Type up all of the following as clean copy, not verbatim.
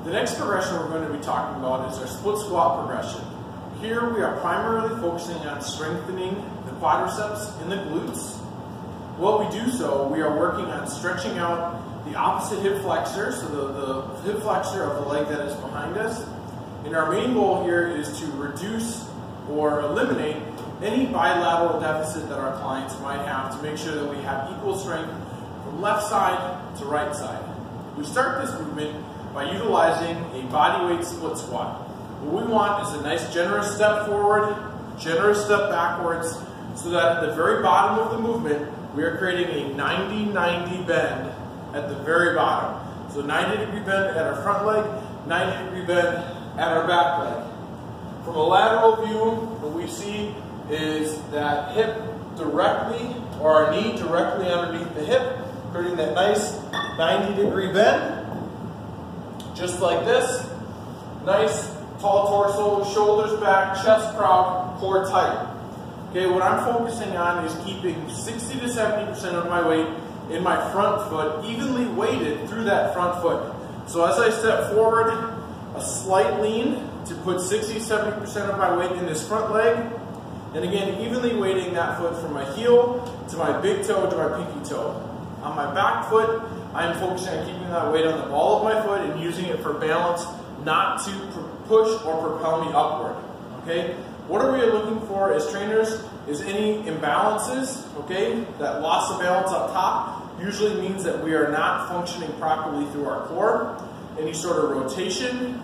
The next progression we're going to be talking about is our split squat progression. Here we are primarily focusing on strengthening the quadriceps and the glutes. While we do so, we are working on stretching out the opposite hip flexor, so the hip flexor of the leg that is behind us. And our main goal here is to reduce or eliminate any bilateral deficit that our clients might have to make sure that we have equal strength from left side to right side. We start this movement by utilizing a bodyweight split squat. What we want is a nice generous step forward, generous step backwards, so that at the very bottom of the movement, we are creating a 90-90 bend at the very bottom. So 90-degree bend at our front leg, 90-degree bend at our back leg. From a lateral view, what we see is that hip directly, or our knee directly underneath the hip, creating that nice 90-degree bend. Just like this. Nice, tall torso, shoulders back, chest proud, core tight. Okay, what I'm focusing on is keeping 60 to 70% of my weight in my front foot, evenly weighted through that front foot. So as I step forward, a slight lean to put 60-70% of my weight in this front leg. And again, evenly weighting that foot from my heel to my big toe to my pinky toe. On my back foot, I am focusing on keeping that weight on the ball of my foot and using it for balance, not to push or propel me upward. Okay? What are we looking for as trainers is any imbalances, okay? That loss of balance up top usually means that we are not functioning properly through our core. Any sort of rotation,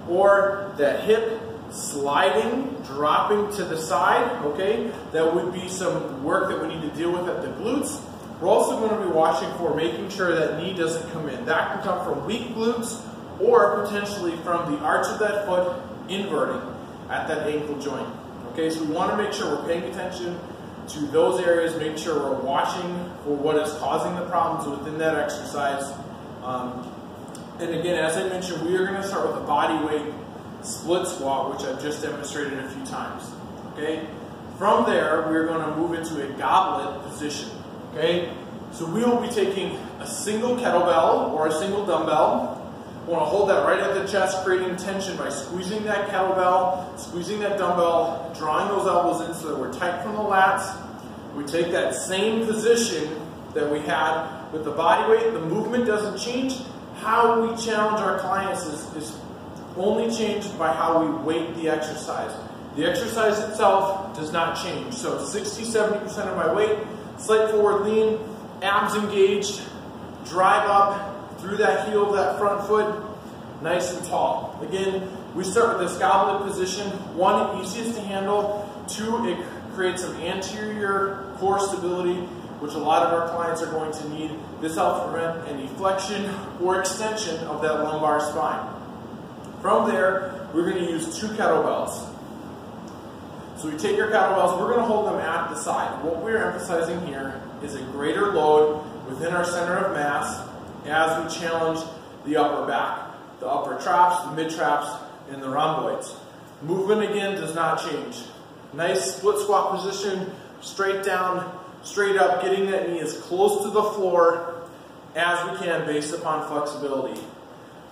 or that hip sliding, dropping to the side, okay? That would be some work that we need to deal with at the glutes. We're also going to be watching for making sure that knee doesn't come in. That can come from weak glutes or potentially from the arch of that foot inverting at that ankle joint. Okay, so we want to make sure we're paying attention to those areas, make sure we're watching for what is causing the problems within that exercise. And again, as I mentioned, we are going to start with a body weight split squat, which I've just demonstrated a few times. Okay, from there, we're going to move into a goblet position. Okay, so we will be taking a single kettlebell or a single dumbbell. We want to hold that right at the chest, creating tension by squeezing that kettlebell, squeezing that dumbbell, drawing those elbows in so that we're tight from the lats. We take that same position that we had with the body weight. The movement doesn't change. How we challenge our clients is only changed by how we weight the exercise. The exercise itself does not change. So 60-70% of my weight, slight forward lean, abs engaged, drive up through that heel of that front foot, nice and tall. Again, we start with this goblet position. One, easiest to handle. Two, it creates some anterior core stability, which a lot of our clients are going to need. This helps prevent any flexion or extension of that lumbar spine. From there, we're going to use 2 kettlebells. So we take our kettlebells, we're going to hold them at the side. What we're emphasizing here is a greater load within our center of mass as we challenge the upper back, the upper traps, the mid traps, and the rhomboids. Movement again does not change. Nice split squat position, straight down, straight up, getting that knee as close to the floor as we can based upon flexibility.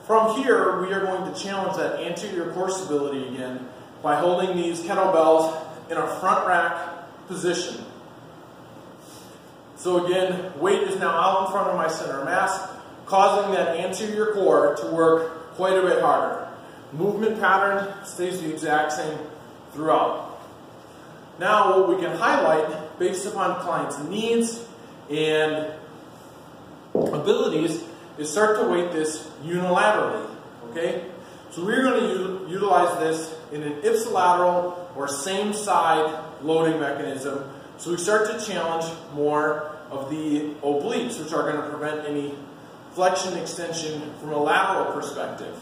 From here, we are going to challenge that anterior core stability again by holding these kettlebells in our front rack position. So again, weight is now out in front of my center of mass, causing that anterior core to work quite a bit harder. Movement pattern stays the exact same throughout. Now what we can highlight based upon clients' needs and abilities is start to weight this unilaterally, okay? So we're going to utilize this in an ipsilateral or same side loading mechanism. So we start to challenge more of the obliques, which are going to prevent any flexion extension from a lateral perspective.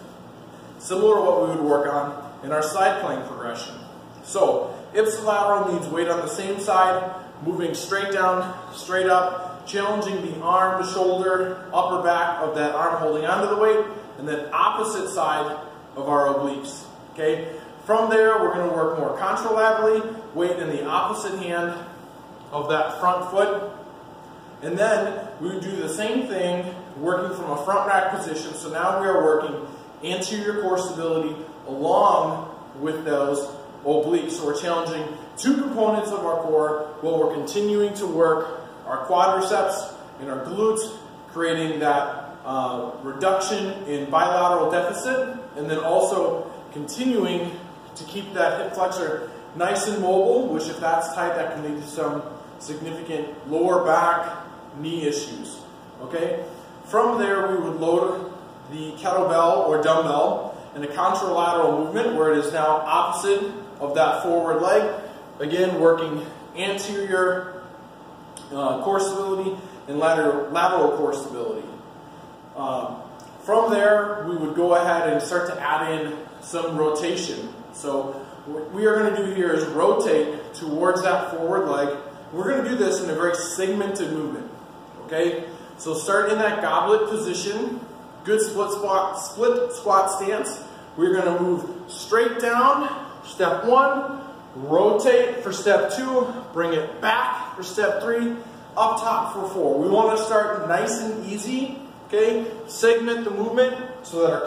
Similar to what we would work on in our side plank progression. So ipsilateral means weight on the same side, moving straight down, straight up, challenging the arm, the shoulder, upper back of that arm holding onto the weight, and then opposite side of our obliques. Okay? From there, we're going to work more contralaterally, weight in the opposite hand of that front foot. And then we would do the same thing, working from a front rack position. So now we are working anterior core stability along with those obliques. So we're challenging two components of our core while we're continuing to work our quadriceps and our glutes, creating that reduction in bilateral deficit, and then also continuing to keep that hip flexor nice and mobile, which if that's tight, that can lead to some significant lower back, knee issues. Okay? From there, we would load the kettlebell or dumbbell in a contralateral movement where it is now opposite of that forward leg. Again, working anterior core stability and lateral core stability. From there, we would go ahead and start to add in some rotation. So what we are going to do here is rotate towards that forward leg. We're going to do this in a very segmented movement. Okay? So start in that goblet position, good split squat stance. We're going to move straight down, step 1, rotate for step 2, bring it back for step 3, up top for 4. We want to start nice and easy, okay? Segment the movement so that our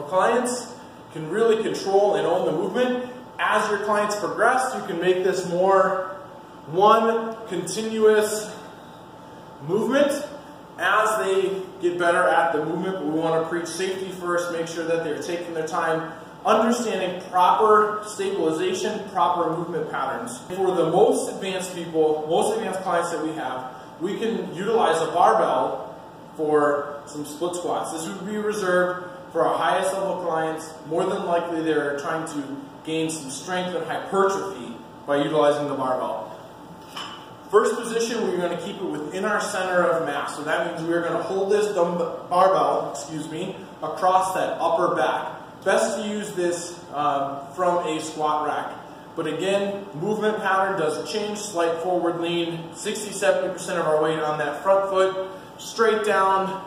clients can really control and own the movement. As your clients progress, you can make this more one continuous movement as they get better at the movement. But we want to preach safety first, make sure that they're taking their time, understanding proper stabilization, proper movement patterns. For the most advanced people, most advanced clients that we have, we can utilize a barbell for some split squats. This would be reserved for our highest level clients. More than likely they're trying to gain some strength and hypertrophy by utilizing the barbell. First position, we're going to keep it within our center of mass. So that means we're going to hold this barbell, across that upper back. Best to use this from a squat rack. But again, movement pattern doesn't change. Slight forward lean, 60-70% of our weight on that front foot. Straight down,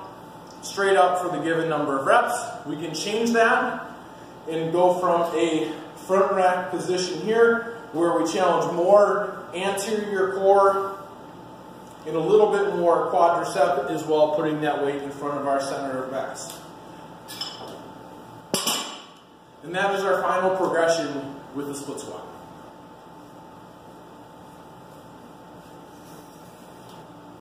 straight up for the given number of reps. We can change that and go from a front rack position here where we challenge more anterior core and a little bit more quadricep as well, putting that weight in front of our center of mass. And that is our final progression with the split squat.